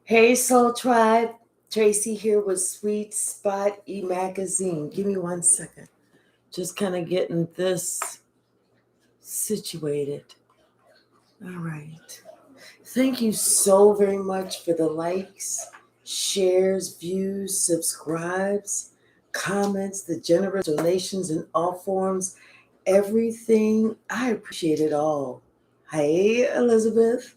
Hey Soul Tribe, Tracy here with Sweet Spot E-Magazine. Give me 1 second. Just kind of getting this situated. All right. Thank you so very much for the likes, shares, views, subscribes, comments, the generous donations in all forms, everything. I appreciate it all. Hey, Elizabeth.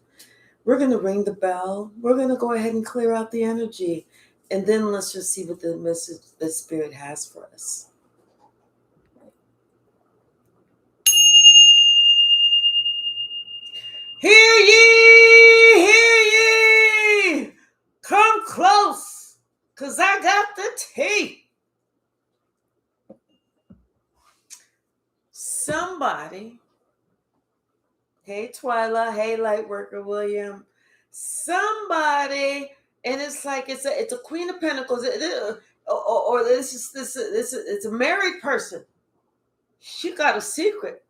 We're going to ring the bell. We're going to go ahead and clear out the energy. And then let's just see what the message the Spirit has for us. Hear ye! Hear ye! Come close, because I got the tea. Somebody, hey Twyla, hey Lightworker William, somebody, and it's like it's a Queen of Pentacles, or this it's a married person. She got a secret.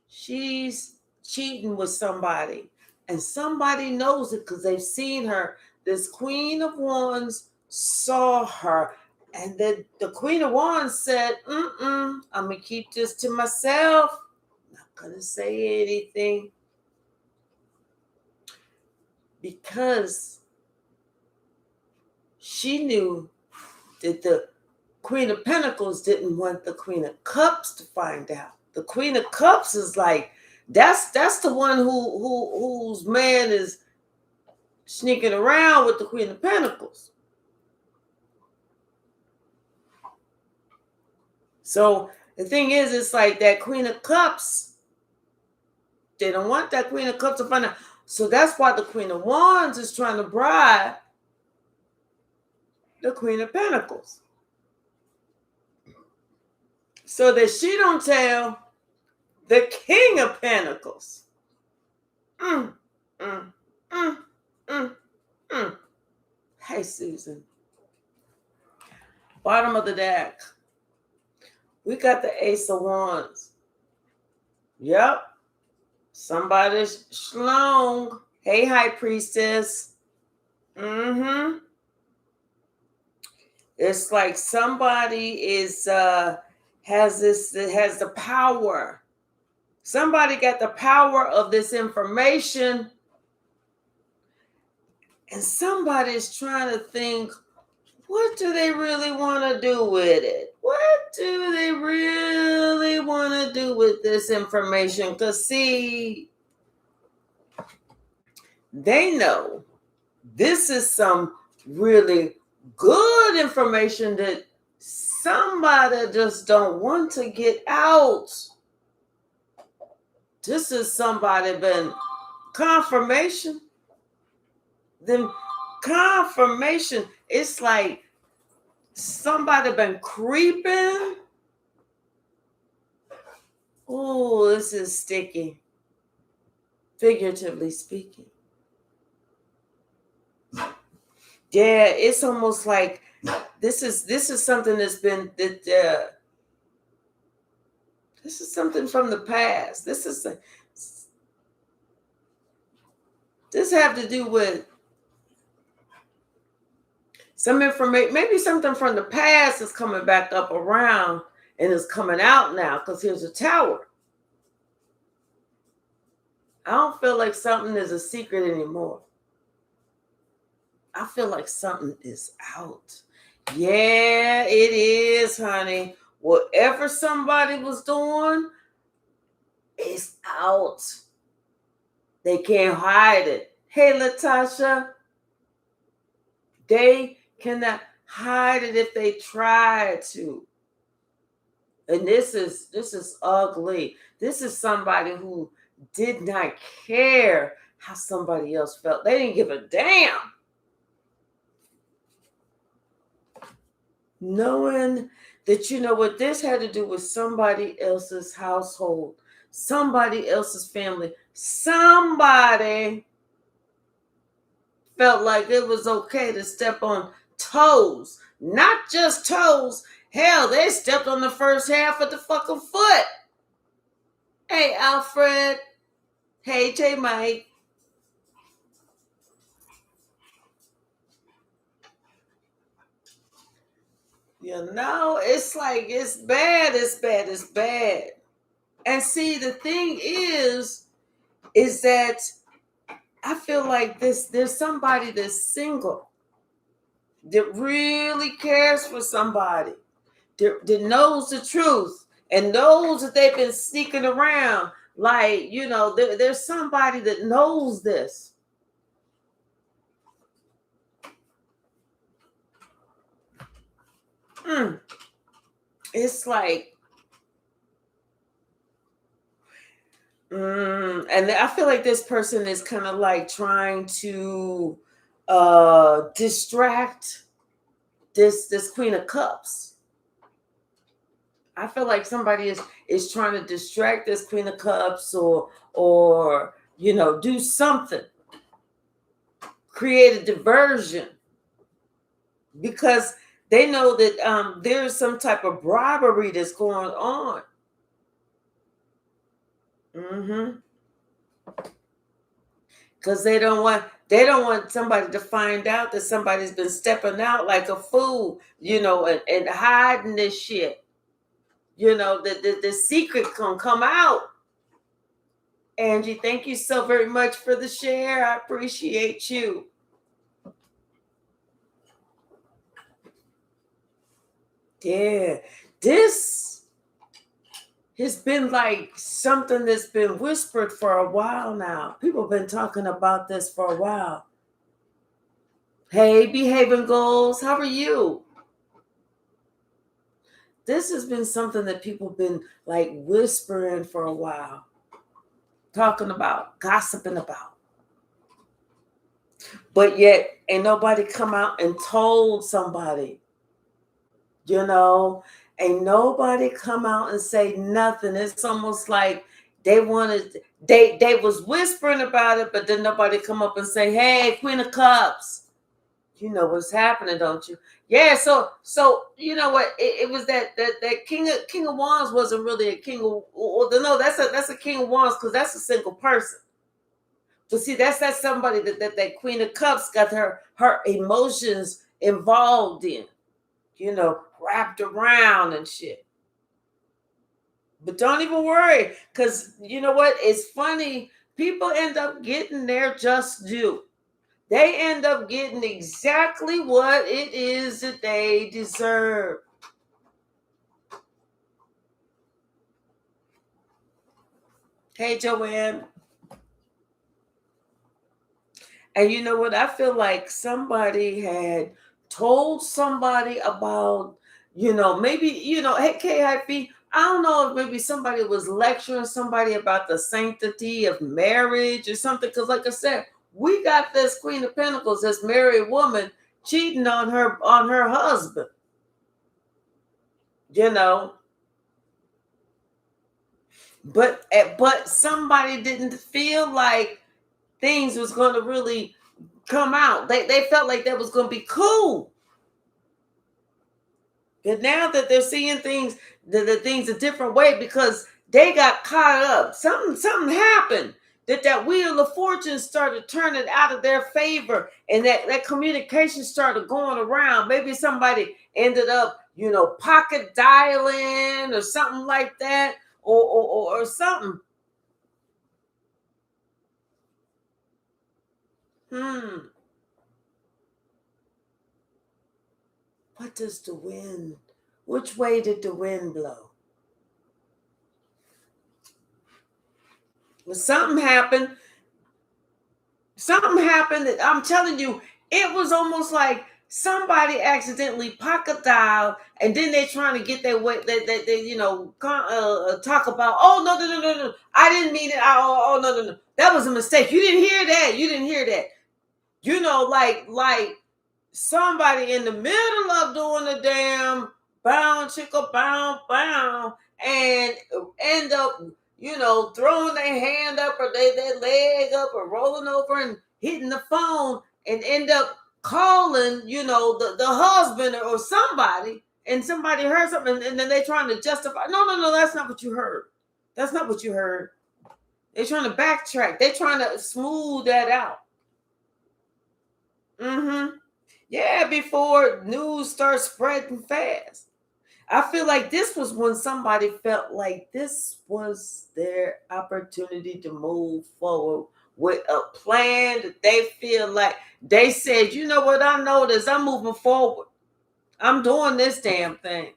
She's cheating with somebody, and somebody knows it because they've seen her. This Queen of Wands saw her, and then the Queen of Wands said, I'm gonna keep this to myself. Not gonna say anything, because she knew that the Queen of Pentacles didn't want the Queen of Cups to find out. The Queen of Cups is like, that's the one whose man is sneaking around with the Queen of Pentacles. So the thing is, it's like that Queen of Cups, they don't want that Queen of Cups to find out. So that's why the Queen of Wands is trying to bribe the Queen of Pentacles, so that she don't tell the King of Pentacles. Hey, Susan. Bottom of the deck, we got the Ace of Wands. Yep. Somebody's schlong. Hey, High Priestess. It's like somebody is has the power. Somebody got the power of this information, and somebody's trying to think, what do they really want to do with it? What do they really want to do with this information? Because, see, they know this is some really good information that somebody just don't want to get out. This is somebody been confirmation. Then confirmation, it's like somebody been creeping. Oh, this is sticky, figuratively speaking. Yeah, it's almost like this is something that's been this is something from the past. This have to do with some information, maybe something from the past is coming back up around and is coming out now, because here's a tower. I don't feel like something is a secret anymore. I feel like something is out. Yeah, it is, honey. Whatever somebody was doing, it's out. They can't hide it. Hey, Latasha. They cannot hide it if they try to. And this is ugly. This is somebody who did not care how somebody else felt. They didn't give a damn. Knowing that, you know what, this had to do with somebody else's household, somebody else's family. Somebody felt like it was okay to step on toes, not just toes. Hell, they stepped on the first half of the fucking foot. Hey, Alfred. Hey, J. Mike. It's like it's bad, it's bad, it's bad. And see, the thing is that I feel like there's somebody that's single that really cares for somebody, that knows the truth and knows that they've been sneaking around. Like, there's somebody that knows this. It's like, and I feel like this person is kind of like trying to distract this Queen of Cups. I feel like somebody is trying to distract this Queen of Cups, or do something, create a diversion, because they know that there's some type of bribery that's going on. Because they don't want somebody to find out that somebody's been stepping out like a fool, and hiding this shit. The secret can come out. Angie, thank you so very much for the share. I appreciate you. Yeah, this has been like something that's been whispered for a while now. People have been talking about this for a while. Hey, Behaving Goals, how are you? This has been something that people have been like whispering for a while, talking about, gossiping about. But yet ain't nobody come out and told somebody. Ain't nobody come out and say nothing. It's almost like they was whispering about it, but then nobody come up and say, "Hey, Queen of Cups, you know what's happening, don't you?" Yeah, so you know what? It was that King of Wands wasn't really a king of. No, that's a King of Wands, because that's a single person. But see, that's somebody that Queen of Cups got her emotions involved in, wrapped around and shit. But don't even worry, because you know what? It's funny. People end up getting their just due. They end up getting exactly what it is that they deserve. Hey, Joanne. And you know what? I feel like somebody had told somebody about, maybe, hey, KIP, I don't know if maybe somebody was lecturing somebody about the sanctity of marriage or something. Because like I said, we got this Queen of Pentacles, this married woman, cheating on her husband. But somebody didn't feel like things was going to really come out. They felt like that was going to be cool. And now that they're seeing things, the things a different way, because they got caught up. Something happened. That wheel of fortune started turning out of their favor, and that communication started going around. Maybe somebody ended up, pocket dialing or something like that, or something. What does the wind? Which way did the wind blow? Well, something happened. Something happened that I'm telling you, it was almost like somebody accidentally pocket dialed, and then they're trying to get their way. They talk about, oh no, I didn't mean it. Oh no, that was a mistake. You didn't hear that. You didn't hear that. Like somebody in the middle of doing the damn bound chicka bound and end up throwing their hand up or their leg up or rolling over and hitting the phone and end up calling the husband or somebody, and somebody heard something, and then they're trying to justify, no, that's not what you heard. That's not what you heard. They're trying to backtrack. They're trying to smooth that out. Yeah, before news starts spreading fast. I feel like this was when somebody felt like this was their opportunity to move forward with a plan that they feel like they said, you know what, I noticed I'm moving forward. I'm doing this damn thing.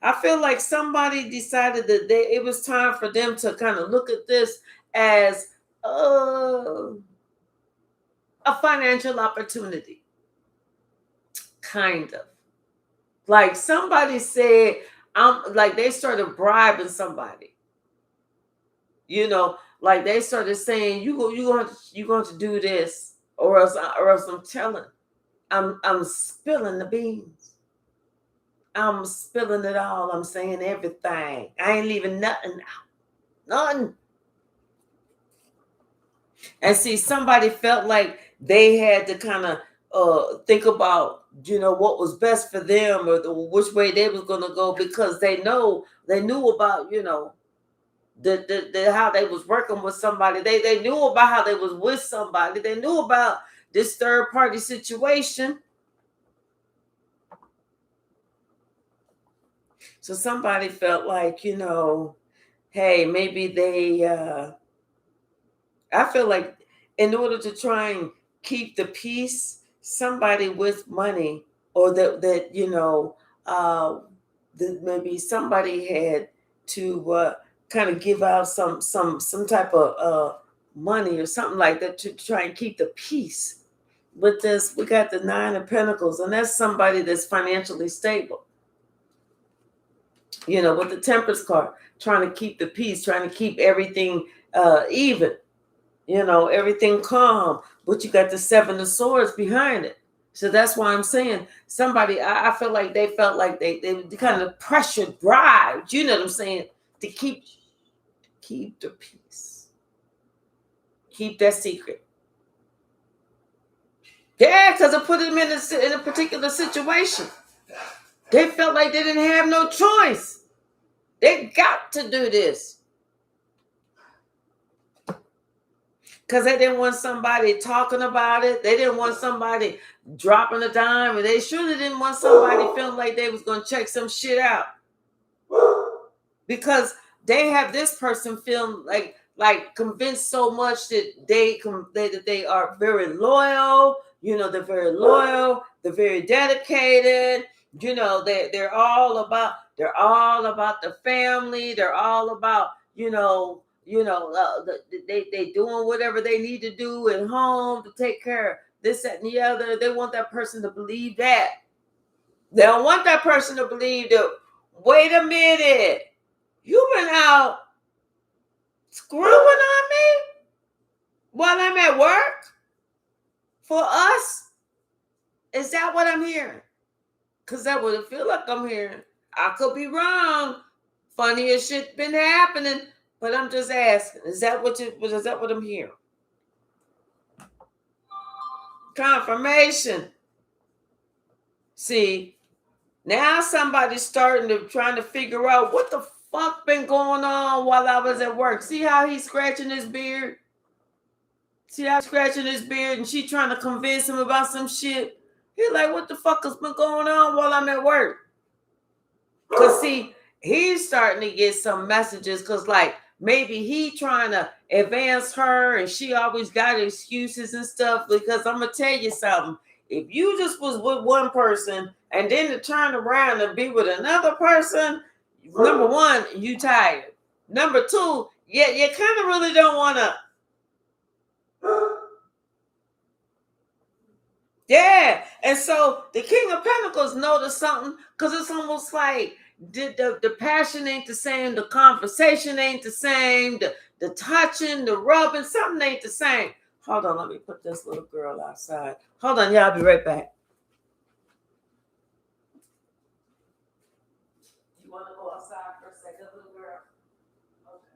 I feel like somebody decided that it was time for them to kind of look at this as uh, a financial opportunity, kind of. Like somebody said, I'm like they started bribing somebody. Like they started saying, you going to do this, or else I'm telling, I'm spilling the beans. I'm spilling it all. I'm saying everything. I ain't leaving nothing out. Nothing. And see, somebody felt like they had to kind of think about, what was best for them, or which way they was gonna go, because they knew about, the how they was working with somebody. They knew about how they was with somebody. They knew about this third party situation. So somebody felt like, hey, maybe I feel like in order to try and keep the peace, somebody with money, or uh, that maybe somebody had to kind of give out some type of money or something like that to try and keep the peace. With this, we got the Nine of Pentacles, and that's somebody that's financially stable. With the Temperance card, trying to keep the peace, trying to keep everything even. Everything calm, but you got the Seven of Swords behind it. So that's why I'm saying somebody, I feel like they felt like they kind of pressured, bribed, you know what I'm saying, to keep the peace, keep that secret. Yeah, because it put them in a particular situation. They felt like they didn't have no choice. They got to do this. Because they didn't want somebody talking about it. They didn't want somebody dropping a dime. And they surely didn't want somebody feeling like they was going to check some shit out. Because they have this person feeling like convinced so much that they are very loyal. They're very loyal. They're very dedicated. They're all about the family. They're all about they doing whatever they need to do at home to take care of this, that, and the other. They want that person to believe that. They don't want that person to believe that. Wait a minute. You been out screwing on me while I'm at work for us? Is that what I'm hearing? Because that would feel like I'm hearing. I could be wrong. Funniest shit been happening, but I'm just asking. Is that what I'm hearing? Confirmation. See, now somebody's trying to figure out what the fuck been going on while I was at work. See how he's scratching his beard? See how he's scratching his beard, and she trying to convince him about some shit. He's like, what the fuck has been going on while I'm at work? Because see, he's starting to get some messages, because like maybe he trying to advance her, and she always got excuses and stuff. Because I'm gonna tell you something. If you just was with one person and then to turn around and be with another person, number one, you tired. Number two, yeah, you kind of really don't want to. Yeah, and so the King of Pentacles noticed something, because it's almost like the passion ain't the same, the conversation ain't the same, the touching, the rubbing, something ain't the same. Hold on, let me put this little girl outside. Hold on, y'all, I'll be right back. You want to go outside for a second, little girl? Okay.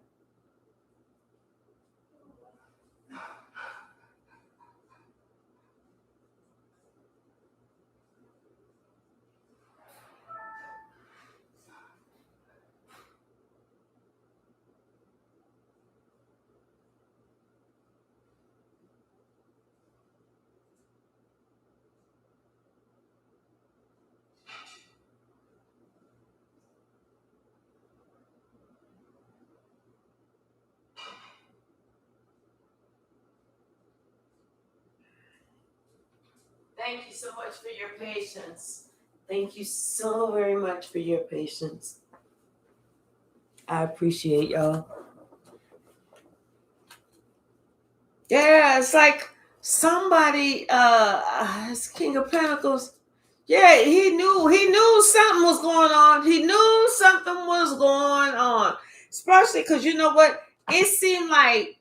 Thank you so much for your patience. Thank you so very much for your patience. I appreciate y'all. Yeah, it's like somebody, it's King of Pentacles. Yeah, he knew something was going on. He knew something was going on. Especially because you know what? It seemed like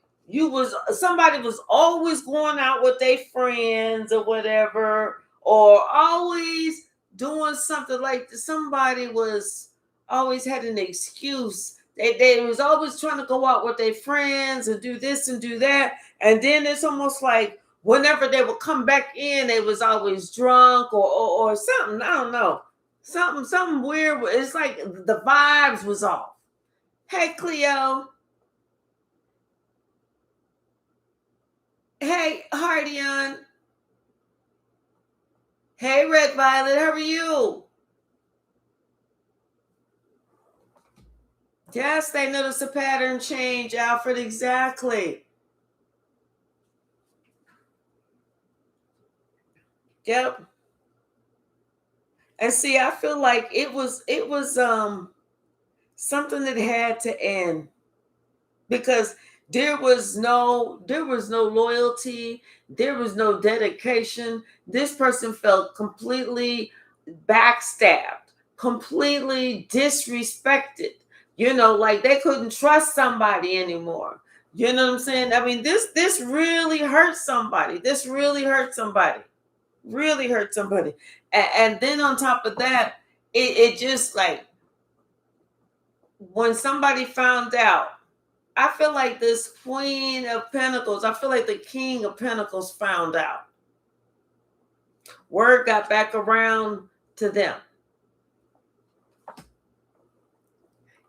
somebody was always going out with their friends or whatever, or always doing something like somebody was always had an excuse. They was always trying to go out with their friends and do this and do that. And then it's almost like whenever they would come back in, they was always drunk or something. I don't know. Something weird. It's like the vibes was off. Hey, Cleo. Hey, Hardion. Hey, Red Violet. How are you? Yes, they notice a pattern change, Alfred. Exactly. Yep. And see, I feel like it was something that had to end because there was no loyalty, there was no dedication. This person felt completely backstabbed, completely disrespected, like they couldn't trust somebody anymore. You know what I'm saying? I mean, this really hurt somebody. This really hurt somebody. Really hurt somebody. And then on top of that, it just like when somebody found out, I feel like this Queen of Pentacles, I feel like the King of Pentacles found out. Word got back around to them.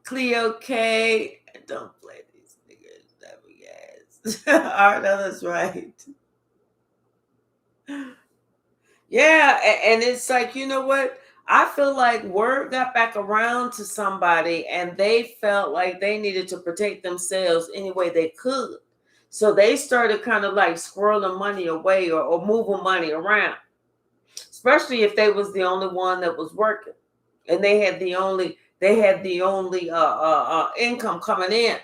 Cleo K. Don't play these niggas. That we ass. All right, that's right. Yeah, and it's like, you know what? I feel like word got back around to somebody and they felt like they needed to protect themselves any way they could. So they started kind of like squirreling money away or moving money around, especially if they was the only one that was working and they had the only income coming in.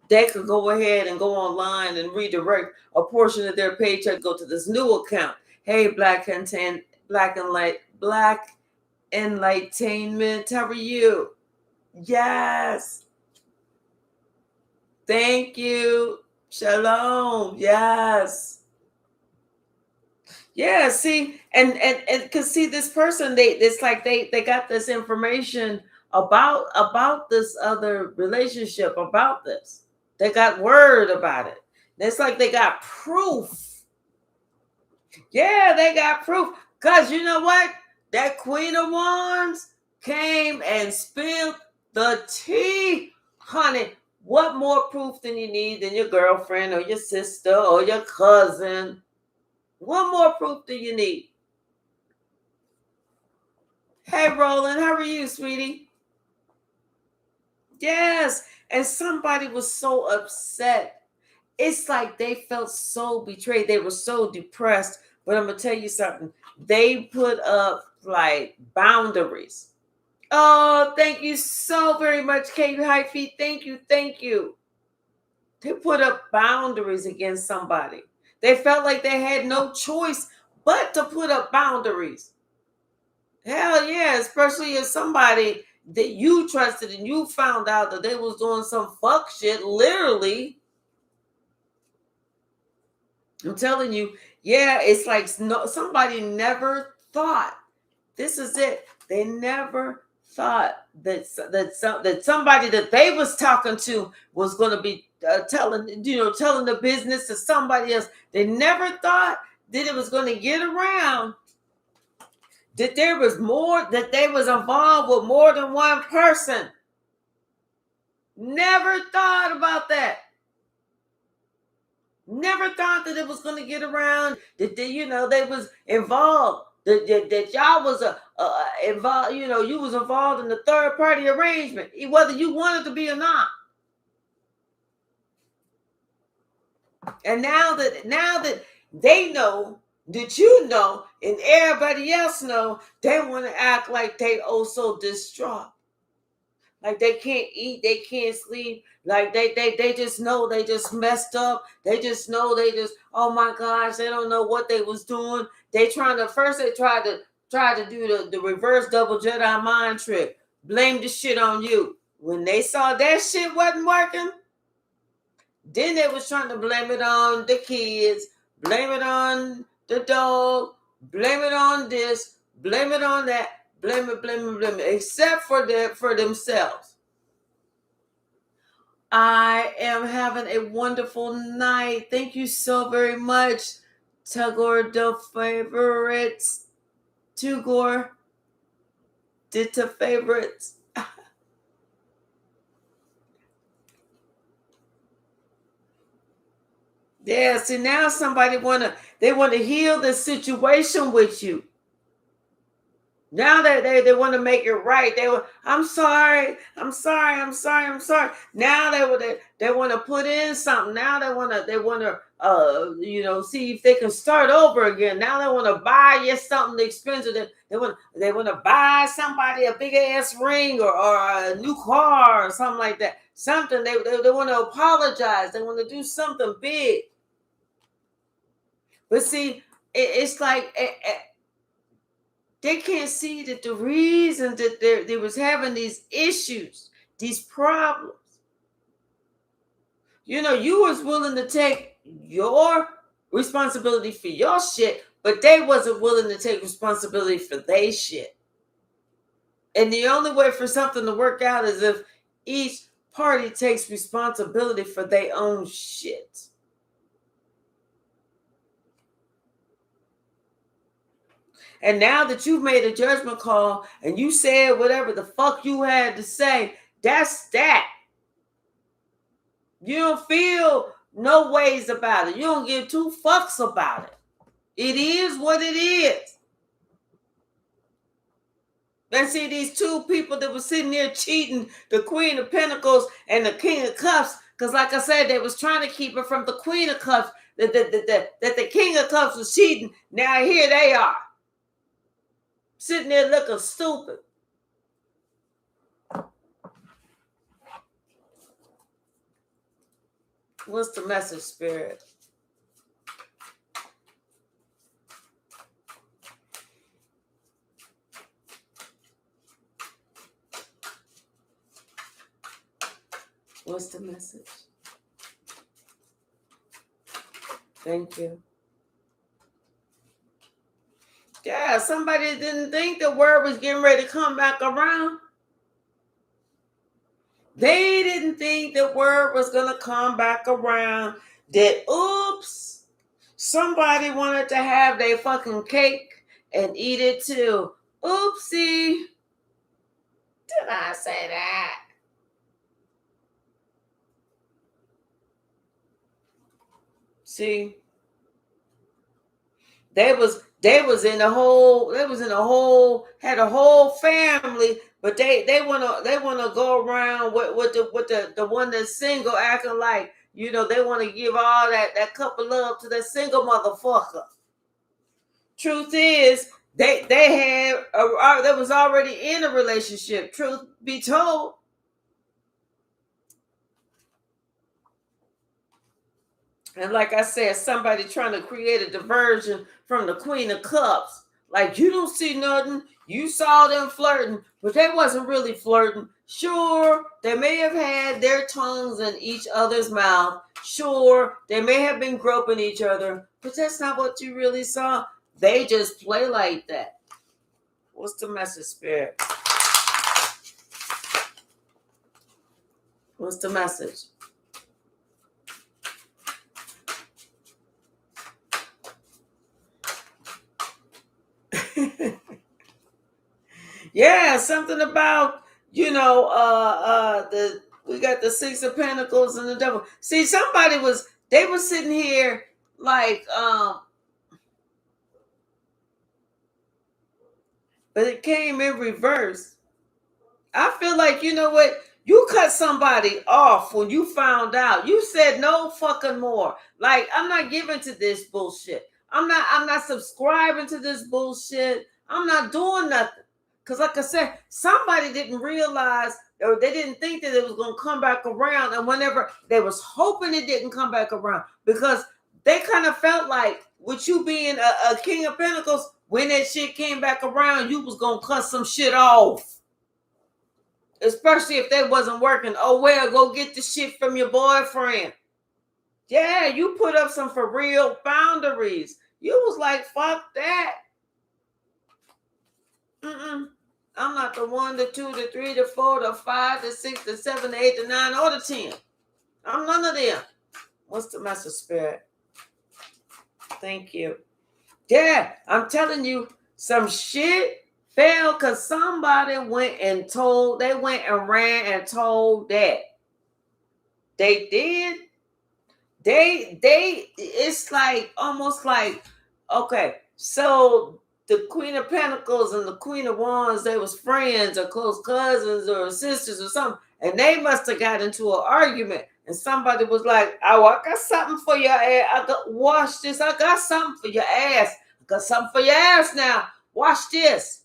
They could go ahead and go online and redirect a portion of their paycheck go to this new account. Hey, Black Enlightenment, how are you? Yes. Thank you. Shalom. Yes. Yeah, see, and because see this person, it's like they got this information about this other relationship, about this. They got word about it. It's like they got proof. Yeah, they got proof. Because you know what? That Queen of Wands came and spilled the tea. Honey, what more proof than you need than your girlfriend or your sister or your cousin? What more proof do you need? Hey, Roland, how are you, sweetie? Yes. And somebody was so upset. It's like they felt so betrayed. They were so depressed. But I'm going to tell you something. They put up like boundaries. Oh, thank you so very much, Kate Hypsee. Thank you. Thank you. They put up boundaries against somebody. They felt like they had no choice but to put up boundaries. Hell yeah, especially if somebody that you trusted and you found out that they was doing some fuck shit, literally. I'm telling you, yeah, it's like somebody never thought. This is it. They never thought that somebody that they was talking to was going to be telling the business to somebody else. They never thought that it was going to get around, that there was more, that they was involved with more than one person. Never thought about that. Never thought that it was going to get around, that they was involved, that y'all was involved, you was involved in the third party arrangement, whether you wanted to be or not. And now that they know Did you know, and everybody else know, they want to act like they so distraught. Like they can't eat, they can't sleep. Like they just know they just messed up. They just know they just, oh my gosh, they don't know what they was doing. They tried to do the reverse double Jedi mind trick. Blame the shit on you. When they saw that shit wasn't working, then they was trying to blame it on the kids, blame it on the dog, blame it on this, blame it on that, blame it, except for themselves. I am having a wonderful night. Thank you so very much, Tagore the favorites. Tugor did the favorites. Yeah, see now somebody they want to heal the situation with you. Now that they want to make it right, I'm sorry. Now they want to put in something. Now they want to see if they can start over again. Now they want to buy you something expensive. They want to buy somebody a big ass ring or a new car or something like that. Something they want to apologize. They want to do something big. But see, it's like. They can't see that the reason that they was having these issues, these problems. You was willing to take your responsibility for your shit, but they wasn't willing to take responsibility for their shit. And the only way for something to work out is if each party takes responsibility for their own shit. And now that you've made a judgment call and you said whatever the fuck you had to say, that's that. You don't feel no ways about it. You don't give two fucks about it. It is what it is. And see, these two people that were sitting there cheating, the Queen of Pentacles and the King of Cups, because like I said, they was trying to keep it from the Queen of Cups, that the King of Cups was cheating. Now here they are. Sitting there looking stupid. What's the message, Spirit? What's the message? Thank you. Yeah, somebody didn't think the word was getting ready to come back around. They didn't think the word was going to come back around. That, oops, somebody wanted to have their fucking cake and eat it too. Oopsie. Did I say that? See? They was in a whole had a whole family, but they wanna go around with the one that's single acting like they want to give all that cup of love to that single motherfucker. Truth is, they was already in a relationship. Truth be told. And like I said, somebody trying to create a diversion from the Queen of Cups. Like, you don't see nothing. You saw them flirting, but they wasn't really flirting. Sure, they may have had their tongues in each other's mouth. Sure, they may have been groping each other, but that's not what you really saw. They just play like that. What's the message, Spirit? What's the message? Yeah, something about we got the Six of Pentacles and the Devil. See, they were sitting here like but it came in reverse. I feel like, you know what? You cut somebody off when you found out. You said no fucking more. Like, I'm not giving to this bullshit. I'm not subscribing to this bullshit. I'm not doing nothing. Because like I said, somebody didn't realize or they didn't think that it was going to come back around. And whenever they was hoping it didn't come back around, because they kind of felt like with you being a King of Pentacles, when that shit came back around, you was going to cut some shit off. Especially if they wasn't working. Oh, well, go get the shit from your boyfriend. Yeah, you put up some for real boundaries. You was like, fuck that. I'm not the 1, the 2, the 3, the 4, the 5, the 6, the 7, the 8, the 9, or the 10. I'm none of them. What's the message, Spirit? Thank you. Yeah, I'm telling you, some shit fell because somebody went and ran and told that. They did. It's like almost like, okay, so the Queen of Pentacles and the Queen of Wands, they was friends or close cousins or sisters or something, and they must have got into an argument, and somebody was like, oh, I got something for your ass. I got, watch this. I got something for your ass. I got something for your ass now. Watch this.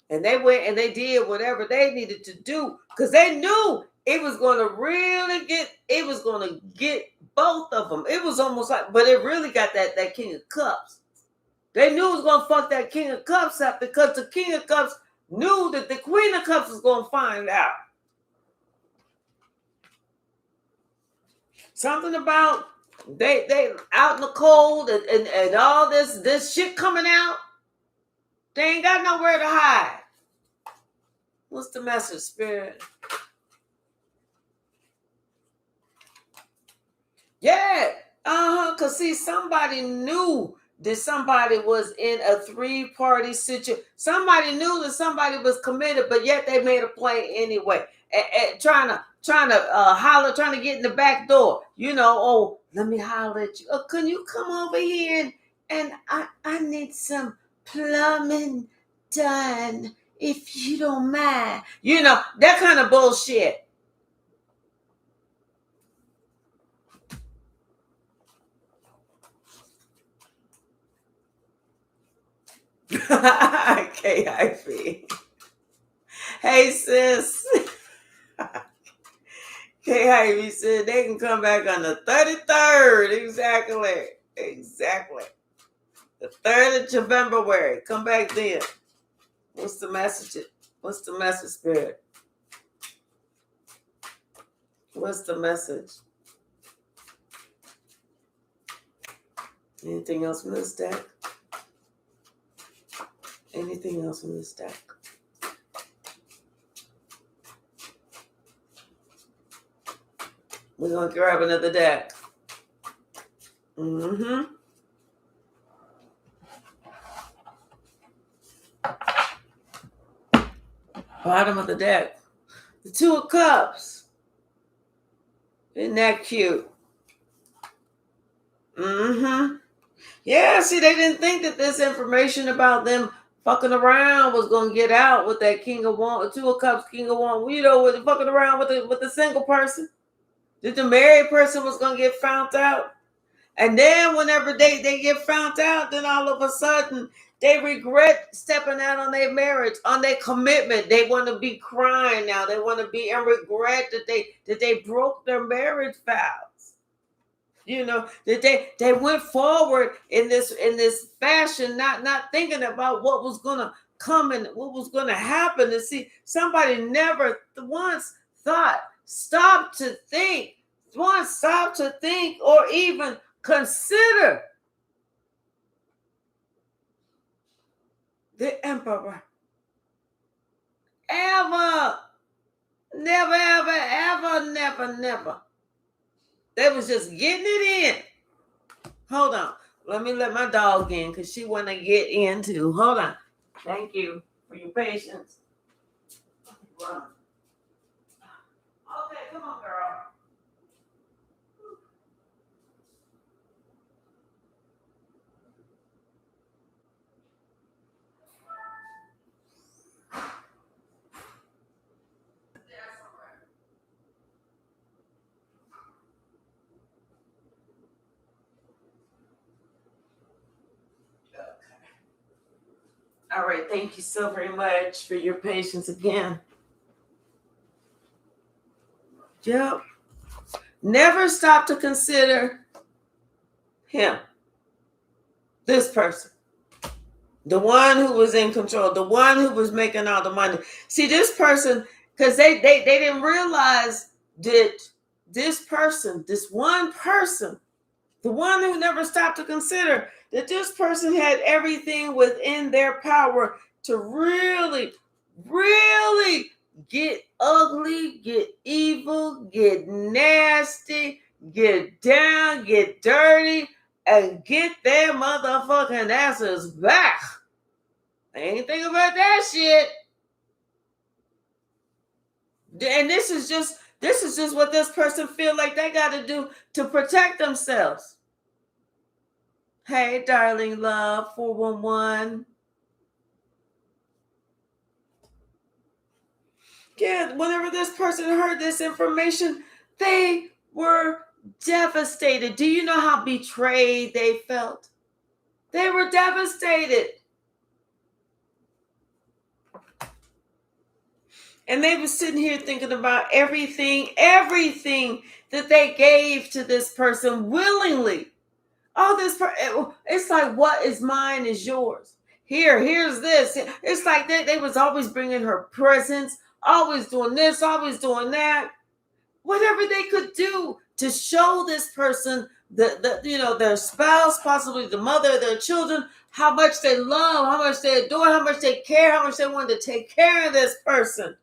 And they went and they did whatever they needed to do because they knew it was going to really get both of them. It was almost like, but it really got that King of Cups. They knew it was going to fuck that King of Cups up because the King of Cups knew that the Queen of Cups was going to find out. Something about they out in the cold and all this shit coming out. They ain't got nowhere to hide. What's the message, Spirit? Yeah. Because see, somebody knew that somebody was in a 3-party situation. Somebody knew that somebody was committed, but yet they made a play anyway. Trying to holler, trying to get in the back door. You know, oh, let me holler at you. Oh, can you come over here and I need some plumbing done if you don't mind. You know, that kind of bullshit. Okay, Hypsee. Hey, sis. Okay, Hypsee said they can come back on the 33rd. Exactly. The 3rd of February. Come back then. What's the message? What's the message, Spirit? What's the message? Anything else from this deck? Anything else from this deck? We're going to grab another deck. Bottom of the deck. The 2 of Cups. Isn't that cute? Yeah, see, they didn't think that this information about them fucking around was going to get out with that King of Wands, 2 of Cups, King of Wands. You know, with fucking around with the single person. That the married person was going to get found out. And then whenever they get found out, then all of a sudden they regret stepping out on their marriage, on their commitment. They want to be crying now. They want to be and regret that they broke their marriage vows. You know, that they went forward in this fashion, not thinking about what was gonna come and what was gonna happen. And see, somebody never once stopped to think or even consider the Emperor. Ever. Never. They was just getting it in. Hold on. Let me let my dog in because she want to get in too. Hold on. Thank you for your patience. Okay, come on, girl. All right. Thank you so very much for your patience again. Yep. Never stop to consider him, this person, the one who was in control, the one who was making all the money. See, this person, because they didn't realize that this person, this one person, the one who never stopped to consider that this person had everything within their power to really, really get ugly, get evil, get nasty, get down, get dirty, and get their motherfucking asses back. I ain't think about that shit. And this is just what this person feel like they got to do to protect themselves. Hey, darling love, 411. Yeah, whenever this person heard this information, they were devastated. Do you know how betrayed they felt? They were devastated. And they were sitting here thinking about everything that they gave to this person willingly. All this, it's like what is mine is yours. Here's this. It's like they was always bringing her presents, always doing this, always doing that. Whatever they could do to show this person, their spouse, possibly the mother of their children, how much they love, how much they adore, how much they care, how much they want to take care of this person.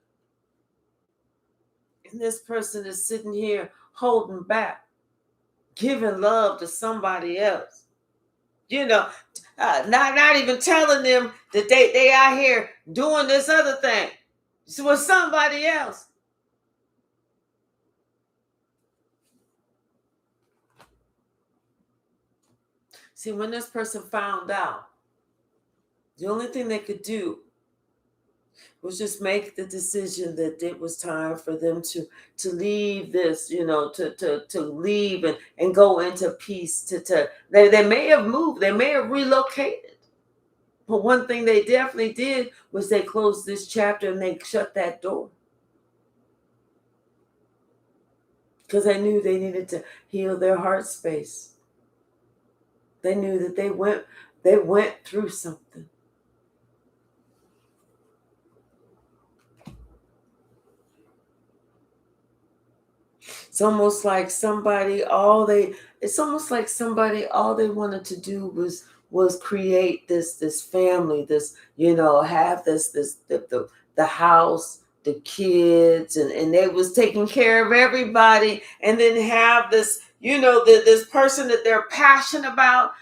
And this person is sitting here holding back, giving love to somebody else. Not even telling them that they out here doing this other thing with somebody else. See, when this person found out, the only thing they could do was just make the decision that it was time for them to leave this, to leave and go into peace. They may have moved, they may have relocated, but one thing they definitely did was they closed this chapter and they shut that door, because they knew they needed to heal their heart space. They knew that they went through something. It's almost like somebody all they wanted to do was create this family, this, have the house, the kids, and they was taking care of everybody, and then have this, this person that they're passionate about.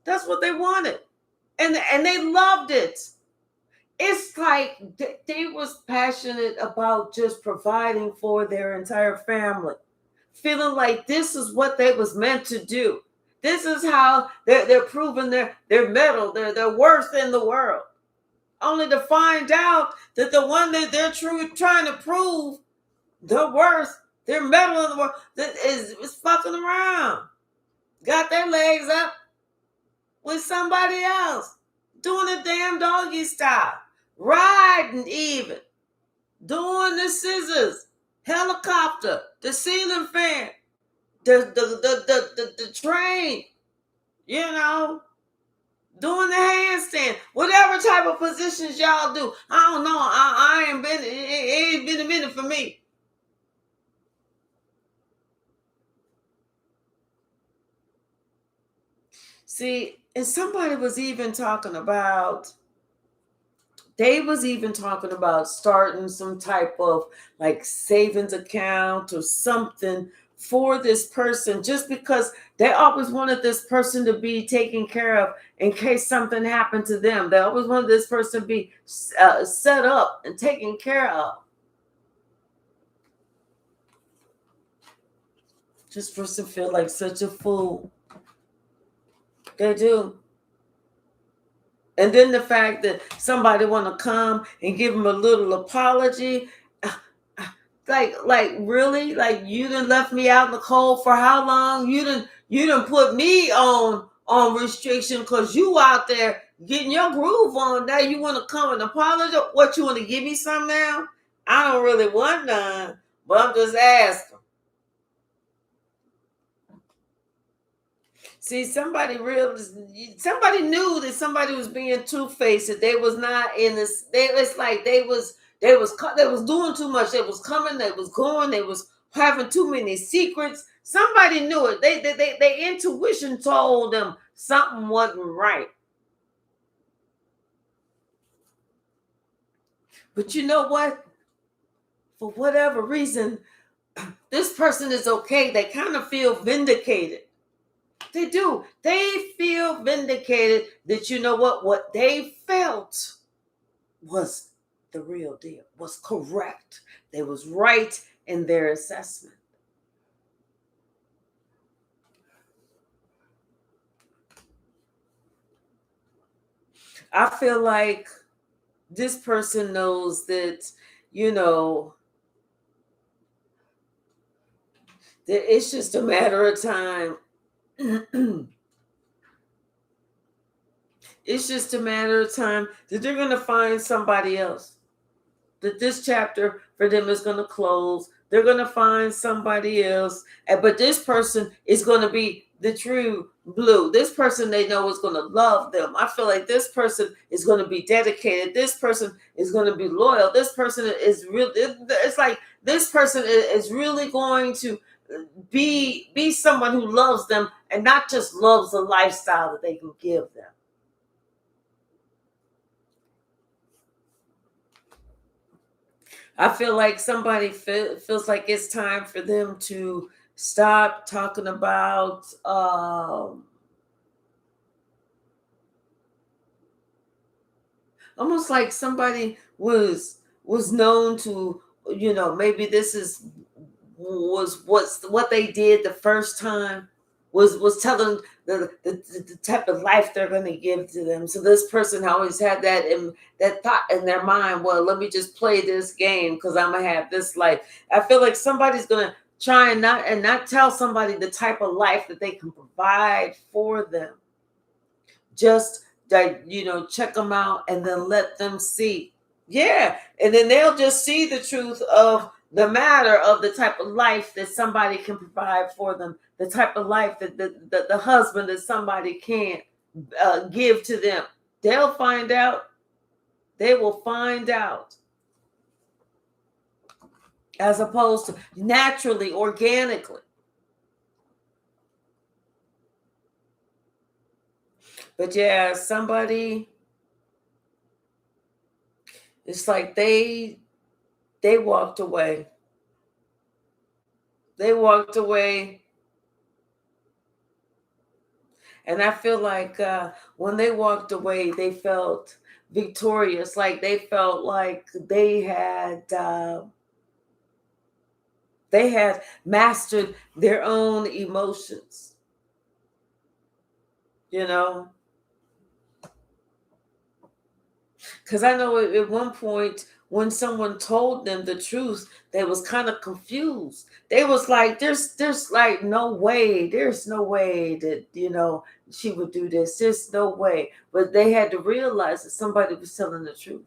That's what they wanted. And they loved it. It's like they was passionate about just providing for their entire family, feeling like this is what they was meant to do. This is how they're proving their mettle, their worth in the world. Only to find out that the one that they're trying to prove their worth, their mettle in the world, that is fucking around. Got their legs up with somebody else, doing a damn doggy style. Riding even, doing the scissors, helicopter, the ceiling fan, the train, doing the handstand, whatever type of positions y'all do. I don't know. I ain't been. It ain't been a minute for me. See, and somebody was even talking about. They was even talking about starting some type of like savings account or something for this person, just because they always wanted this person to be taken care of in case something happened to them. They always wanted this person to be set up and taken care of. This person feel like such a fool. They do. And then the fact that somebody want to come and give them a little apology, like really, like you done left me out in the cold for how long? You done put me on restriction because you out there getting your groove on. Now you want to come and apologize? What, you want to give me some now? I don't really want none, but I'm just asking. See, somebody knew that somebody was being two-faced. That they was not in this. It's like they was doing too much. They was coming. They was going. They was having too many secrets. Somebody knew it. Their intuition told them something wasn't right. But you know what? For whatever reason, this person is okay. They kind of feel vindicated. They do. They feel vindicated that, you know what they felt was the real deal, was correct. They was right in their assessment. I feel like this person knows that, you know, that it's just a matter of time. It's just a matter of time that they're going to find somebody else. That this chapter for them is going to close. They're going to find somebody else. But this person is going to be the true blue. This person they know is going to love them. I feel like this person is going to be dedicated. This person is going to be loyal. This person is real. It's like this person is really going to be someone who loves them and not just loves the lifestyle that they can give them. I feel like somebody feels like it's time for them to stop talking about almost like somebody was known to, you know, maybe this is was what they did the first time was telling the type of life they're going to give to them. So this person always had that thought in their mind, well, let me just play this game because I'm gonna have this life. I feel like somebody's gonna try and not tell somebody the type of life that they can provide for them. Just that, you know, check them out and then let them see. Yeah, and then they'll just see the truth of the matter of the type of life that somebody can provide for them, the type of life that the husband that somebody can't give to them. They'll find out. They will find out, as opposed to naturally, organically. But yeah, somebody, it's like they walked away. They walked away. And I feel like when they walked away, they felt victorious. Like they felt like they had mastered their own emotions. You know, because I know at one point when someone told them the truth, they was kind of confused. They was like, there's like no way, there's no way that, you know, she would do this. There's no way. But they had to realize that somebody was telling the truth.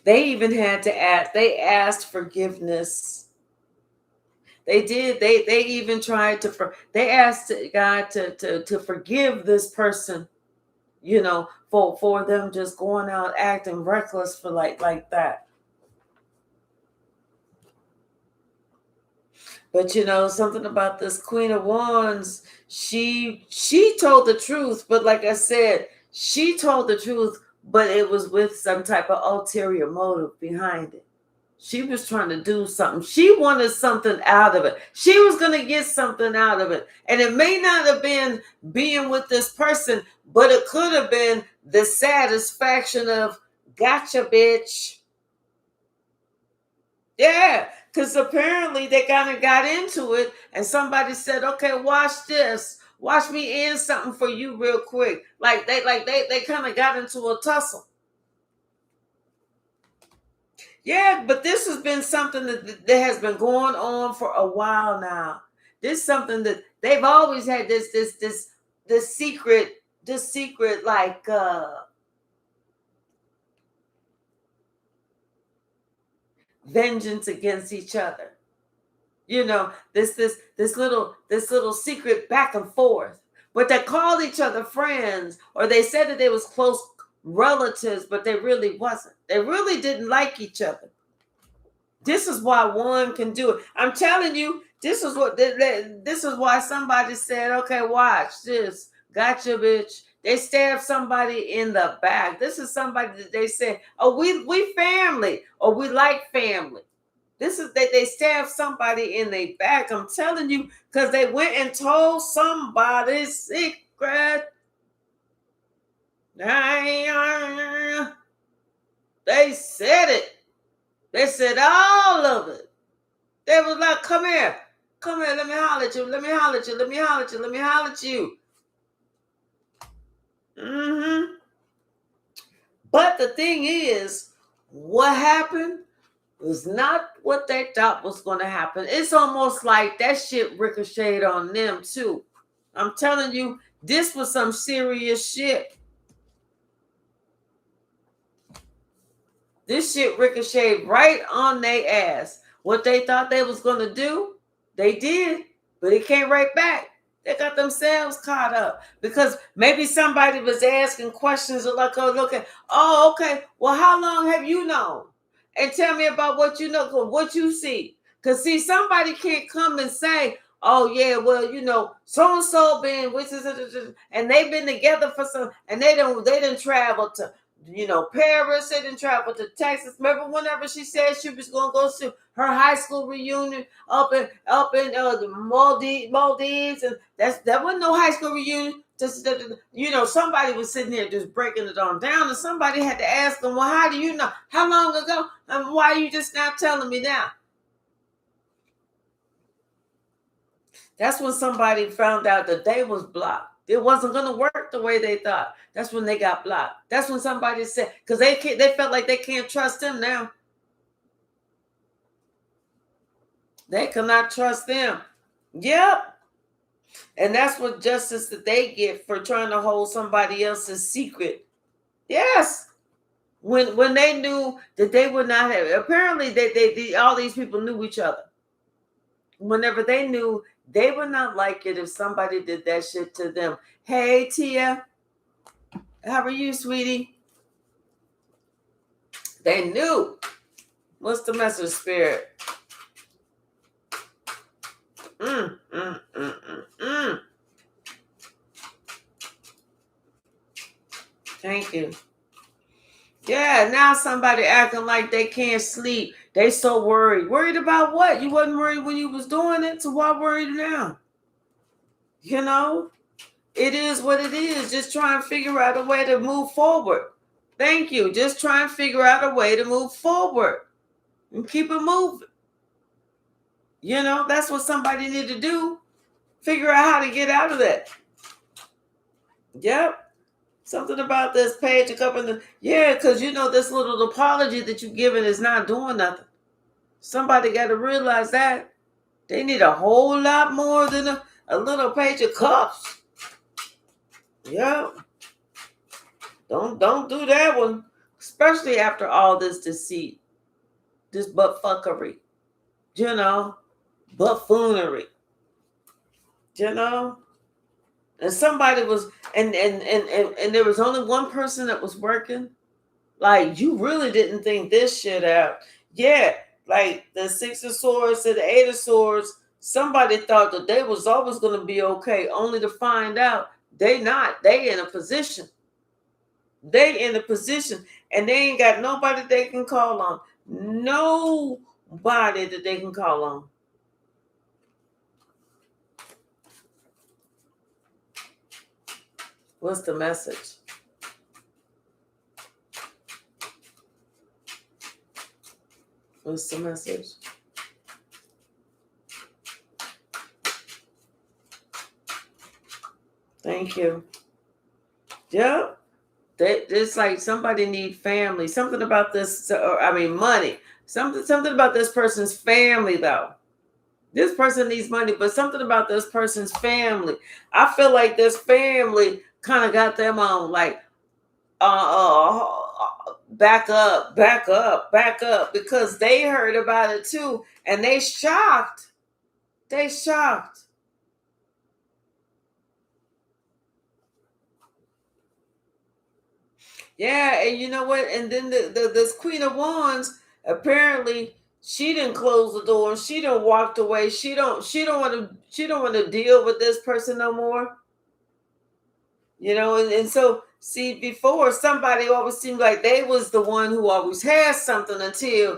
They even had to ask, they asked forgiveness. They did. They even tried they asked God to forgive this person, you know, for them just going out acting reckless for like that. But you know, something about this Queen of Wands, she told the truth, but like I said, she told the truth, but it was with some type of ulterior motive behind it. She was trying to do something. She wanted something out of it. She was going to get something out of it. And it may not have been being with this person, but it could have been the satisfaction of, gotcha, bitch. Yeah, because apparently they kind of got into it and somebody said, okay, watch this. Watch me end something for you real quick. They kind of got into a tussle. Yeah, but this has been something that has been going on for a while now. This is something that they've always had this secret like vengeance against each other. You know, this little secret back and forth. But they called each other friends, or they said that they was close relatives, but they really wasn't. They really didn't like each other. This is why one can do it. I'm telling you, this is why somebody said, okay, watch this. Gotcha, bitch. They stabbed somebody in the back. This is somebody that they said, oh, we family, or we like family. This is they stabbed somebody in their back. I'm telling you, because they went and told somebody's secret. They said it. They said all of it. They was like, come here, let me holler at you, let me holler at you, let me holler at you, let me holler at you. But the thing is, what happened was not what they thought was going to happen. It's almost like that shit ricocheted on them too. I'm telling you, this was some serious shit. This shit ricocheted right on their ass. What they thought they was going to do, they did, but it came right back. They got themselves caught up because maybe somebody was asking questions like, oh, look at, oh, okay, well, how long have you known? And tell me about what you know, what you see. Because, see, somebody can't come and say, oh, yeah, well, you know, so-and-so been, and they've been together for some, and they didn't travel to, you know, Paris, they didn't travel to Texas. Remember whenever she said she was going to go to her high school reunion up in the Maldives, and that wasn't no high school reunion. Just, you know, somebody was sitting there just breaking it on down, and somebody had to ask them, well, how do you know? How long ago? And why are you just not telling me now? That's when somebody found out that they was blocked. It wasn't going to work the way they thought. That's when they got blocked. That's when somebody said, because they felt like they can't trust them now. They cannot trust them. Yep. And that's what justice that they get for trying to hold somebody else's secret. Yes. When they knew that they would not have, apparently they all these people knew each other. Whenever they knew they would not like it if somebody did that shit to them. Hey, Tia. How are you, sweetie? They knew. What's the message, Spirit? Thank you. Yeah, now somebody acting like they can't sleep. They so worried. Worried about what? You wasn't worried when you was doing it, so why worried now? You know? It is what it is. Just try and figure out a way to move forward. Thank you. Just try and figure out a way to move forward and keep it moving. You know, that's what somebody need to do. Figure out how to get out of that. Yep. Something about this page up in the, yeah, because you know this little apology that you're giving is not doing nothing. Somebody got to realize that. They need a whole lot more than a little page of cups. Yeah. Don't do that one. Especially after all this deceit. This buttfuckery. You know? Buffoonery. You know? And somebody was, and there was only one person that was working. Like, you really didn't think this shit out. Yeah, like the Six of Swords to the Eight of Swords, somebody thought that they was always going to be okay, only to find out they not. They in a position. They in a position, and they ain't got nobody they can call on. Nobody that they can call on. What's the message? What's the message? Thank you. Yeah. It's like somebody need family. Something about this, money. Something about this person's family, though. This person needs money, but something about this person's family. I feel like this family kind of got them on like, back up, back up, back up, because they heard about it too, and they shocked. They shocked. Yeah, and you know what? And then this Queen of Wands, apparently she didn't close the door and she done walked away. She don't want to deal with this person no more. You know, and so see, before, somebody always seemed like they was the one who always had something until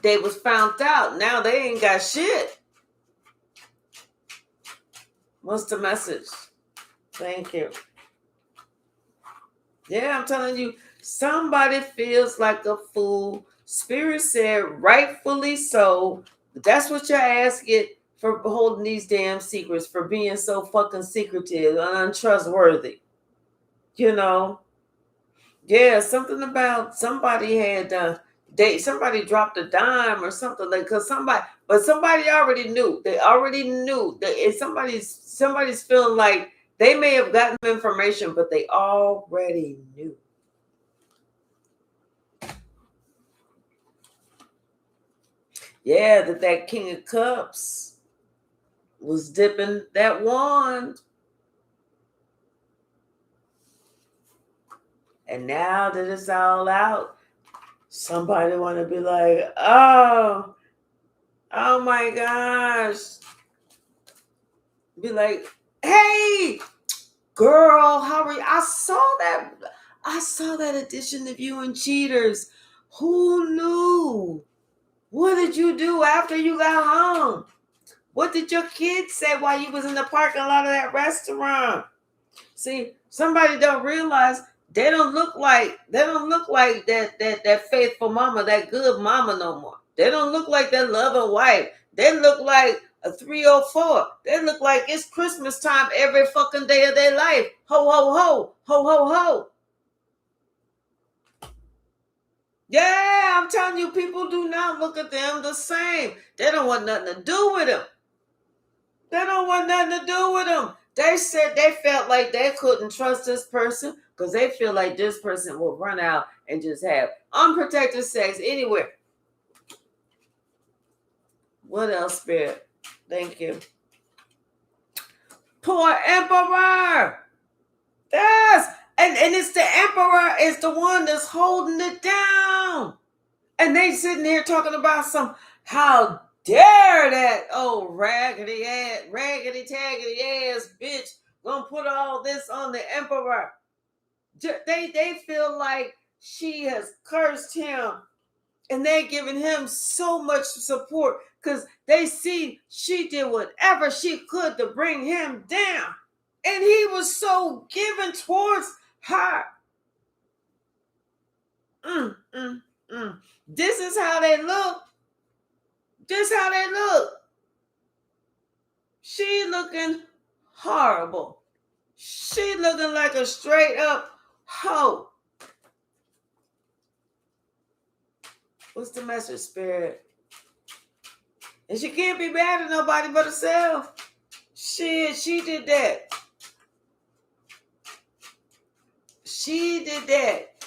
they was found out. Now they ain't got shit. What's the message? Thank you. Yeah, I'm telling you, somebody feels like a fool. Spirit said, rightfully so. That's what your ass get for holding these damn secrets, for being so fucking secretive and untrustworthy. You know? Yeah, something about somebody had somebody dropped a dime or something, like, because somebody already knew. They already knew that if somebody's feeling like they may have gotten information, but they already knew. Yeah, that King of Cups was dipping that wand. And now that it's all out, somebody want to be like, oh my gosh. Be like, hey, girl, how are you? I saw that edition of You and Cheaters. Who knew? What did you do after you got home? What did your kids say while you was in the parking lot of that restaurant? See, somebody don't realize they don't look like that faithful mama, that good mama no more. They don't look like that loving wife. They look like a 304. They look like it's Christmas time every fucking day of their life. Ho ho ho, ho ho ho. Yeah, I'm telling you, people do not look at them the same. They don't want nothing to do with them. They don't want nothing to do with them. They said they felt like they couldn't trust this person because they feel like this person will run out and just have unprotected sex anywhere. What else, Spirit? Thank you. Poor Emperor. Yes. And it's the Emperor is the one that's holding it down. And they sitting here talking about how dare that raggedy taggedy ass bitch gonna put all this on the Emperor. They feel like she has cursed him, and they're giving him so much support because they see she did whatever she could to bring him down, and he was so given towards her. Mm, mm, mm. This is how they look. This how they look. She looking horrible. She looking like a straight up hoe. What's the message, Spirit? And she can't be mad at nobody but herself. She did that. She did that.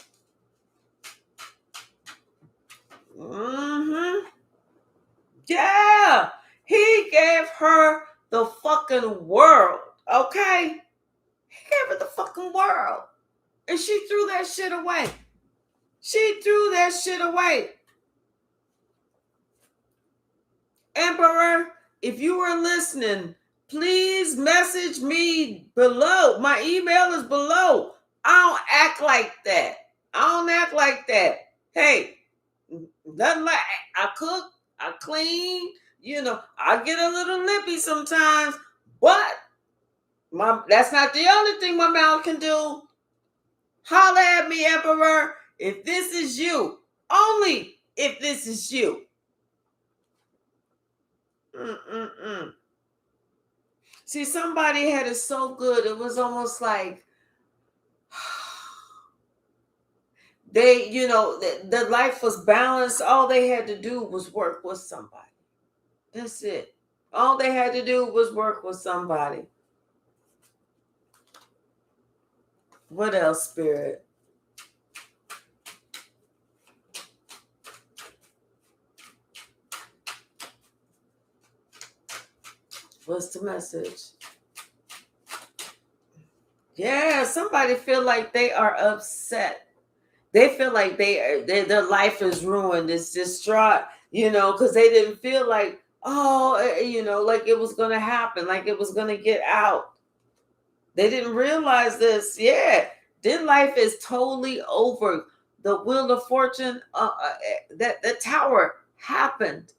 Mm-hmm. Yeah. He gave her the fucking world. Okay? He gave her the fucking world. And she threw that shit away. She threw that shit away. Emperor, if you are listening, please message me below. My email is below. I don't act like that. I don't act like that. Hey, nothing like I cook, I clean, I get a little lippy sometimes, but that's not the only thing my mouth can do. Holla at me, Emperor, if this is you. Only if this is you. Mm-mm-mm. See, somebody had it so good, it was almost like they, the life was balanced. All they had to do was work with somebody. That's it. All they had to do was work with somebody. What else, Spirit? What's the message? Yeah, somebody feel like they are upset. They feel like their life is ruined. It's distraught, because they didn't feel like, like it was going to happen, like it was going to get out. They didn't realize this. Yeah, their life is totally over. The Wheel of Fortune, that the tower happened,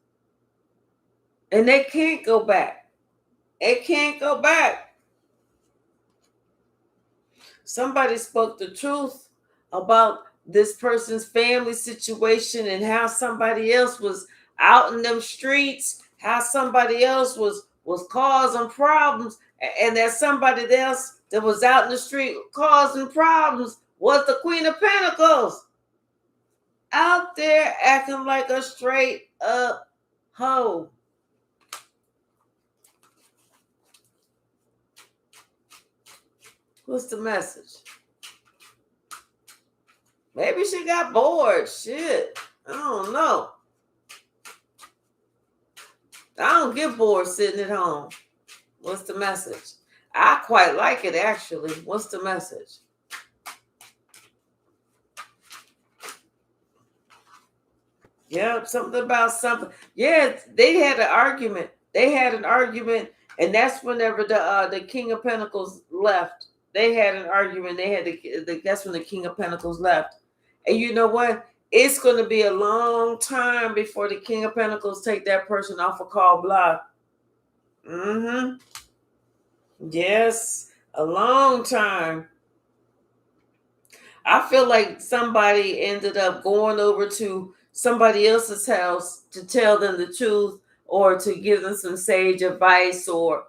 and they can't go back. It can't go back. Somebody spoke the truth about this person's family situation and how somebody else was out in them streets, how somebody else was causing problems, and that somebody else that was out in the street causing problems was the Queen of Pentacles, out there acting like a straight up hoe. What's the message? Maybe she got bored. Shit. I don't know. I don't get bored sitting at home. What's the message? I quite like it, actually. What's the message? Yeah, something about something. Yeah, they had an argument. And that's whenever the King of Pentacles left. They had an argument. That's when the King of Pentacles left. And you know what? It's going to be a long time before the King of Pentacles take that person off a call block. Mm-hmm. Yes, a long time. I feel like somebody ended up going over to somebody else's house to tell them the truth or to give them some sage advice, or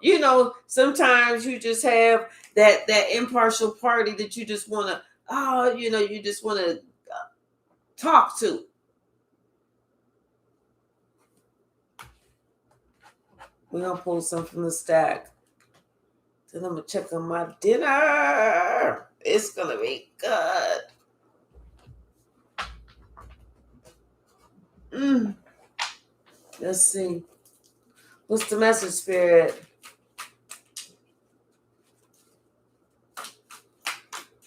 sometimes you just have that impartial party that you just want to you just want to talk to. We're gonna pull some from the stack. Then I'm gonna check on my dinner. It's gonna be good. Let's see. What's the message, Spirit?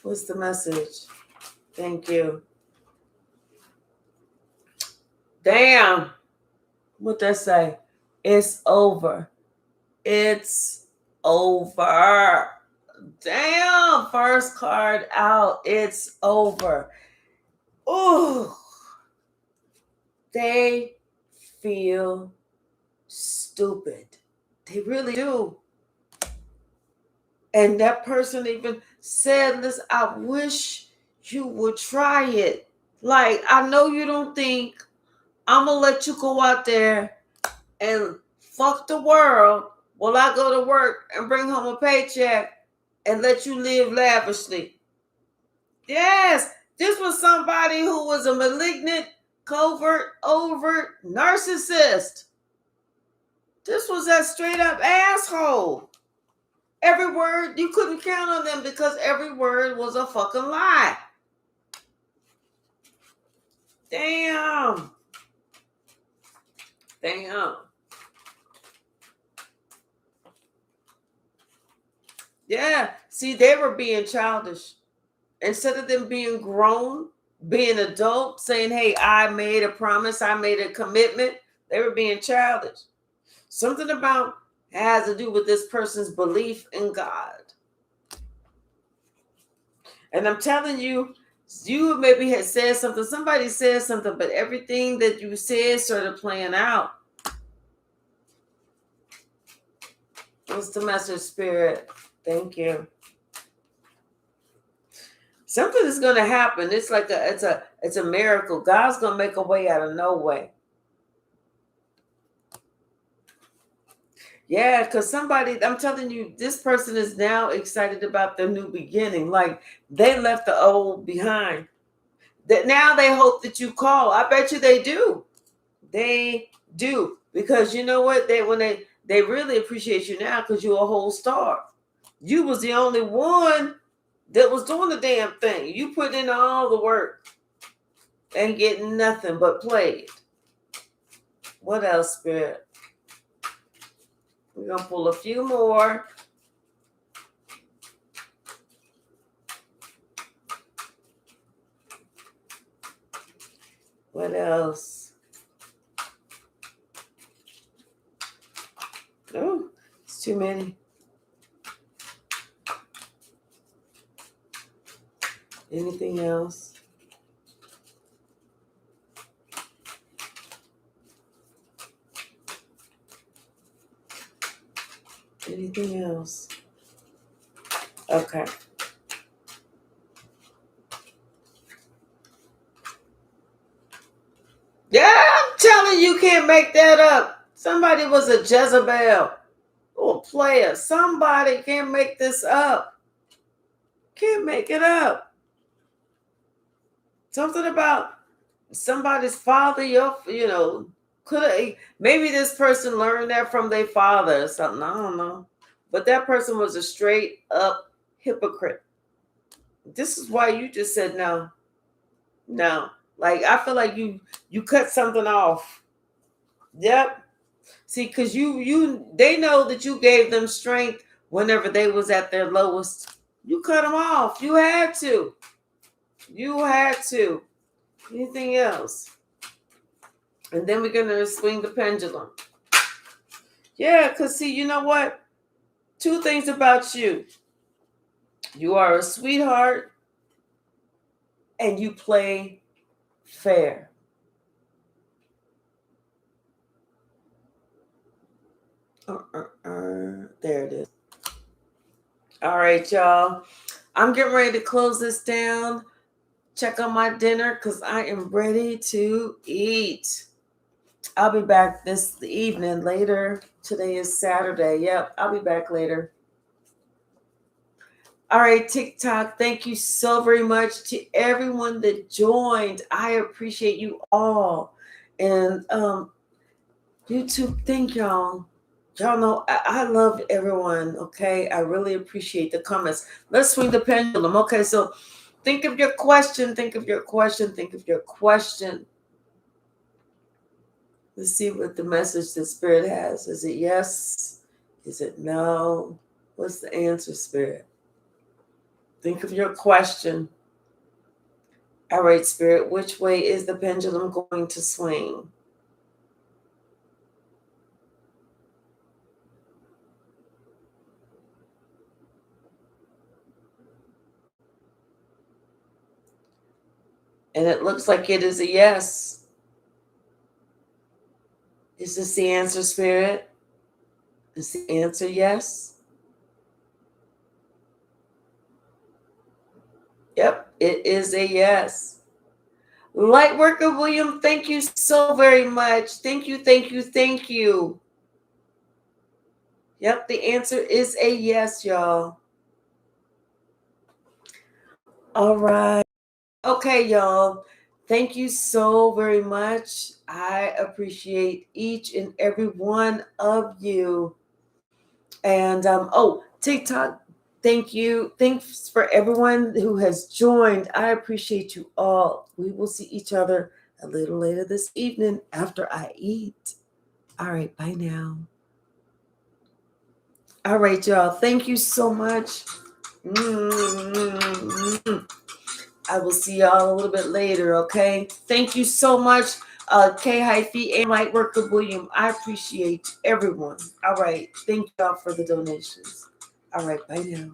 What's the message? Thank you. Damn. What that say? It's over. It's over. Damn. First card out. It's over. Oh. They feel stupid. They really do. And that person even said, listen, I wish you would try it. Like, I know you don't think I'm going to let you go out there and fuck the world while I go to work and bring home a paycheck and let you live lavishly. Yes, this was somebody who was a malignant, covert, overt narcissist. This was that straight up asshole. Every word, you couldn't count on them because every word was a fucking lie. Damn. Yeah, see, they were being childish. Instead of them being grown, being adult, saying, hey, I made a promise, I made a commitment, they were being childish. Something about has to do with this person's belief in God. And I'm telling you, you maybe had said something, somebody said something, but everything that you said started playing out. What's the message, Spirit? Thank you. Something is going to happen. It's like it's a miracle. God's going to make a way out of no way. Yeah, because somebody, I'm telling you, this person is now excited about the new beginning. Like they left the old behind. That now they hope that you call. I bet you they do. They do. Because you know what? They really appreciate you now because you're a whole star. You was the only one that was doing the damn thing. You put in all the work and getting nothing but played. What else, Spirit? We're going to pull a few more. What else? Oh, it's too many. Anything else? Anything else? Okay. Yeah, I'm telling you, can't make that up. Somebody was a Jezebel or a player. Somebody can't make this up. Can't make it up. Something about somebody's father, could have, maybe this person learned that from their father or something. I don't know. But that person was a straight up hypocrite. This is why you just said no. No. Like, I feel like you cut something off. Yep. See, because they know that you gave them strength whenever they was at their lowest. You cut them off. You had to. You had to. Anything else? And then we're going to swing the pendulum. Yeah, because see, you know what? Two things about you. You are a sweetheart and you play fair. There it is. All right, y'all. I'm getting ready to close this down. Check on my dinner because I am ready to eat. I'll be back this evening later. Today is Saturday. Yep, I'll be back later. All right, TikTok, thank you so very much to everyone that joined. I appreciate you all. And YouTube, thank y'all. Y'all know I love everyone, okay? I really appreciate the comments. Let's swing the pendulum. Okay, so think of your question. Think of your question. Think of your question. Let's see what the message the Spirit has. Is it yes? Is it no? What's the answer, Spirit? Think of your question. All right, Spirit, which way is the pendulum going to swing? And it looks like it is a yes. Is this the answer, Spirit? Is the answer yes? Yep, it is a yes. Lightworker William, thank you so very much. Thank you, thank you, thank you. Yep, the answer is a yes, y'all. All right. Okay, y'all. Thank you so very much. I appreciate each and every one of you. And TikTok, thank you. Thanks for everyone who has joined. I appreciate you all. We will see each other a little later this evening after I eat. All right, bye now. All right, y'all. Thank you so much. I will see y'all a little bit later, okay? Thank you so much, Hypsee and Lightworker William. I appreciate everyone. All right. Thank y'all for the donations. All right. Bye now.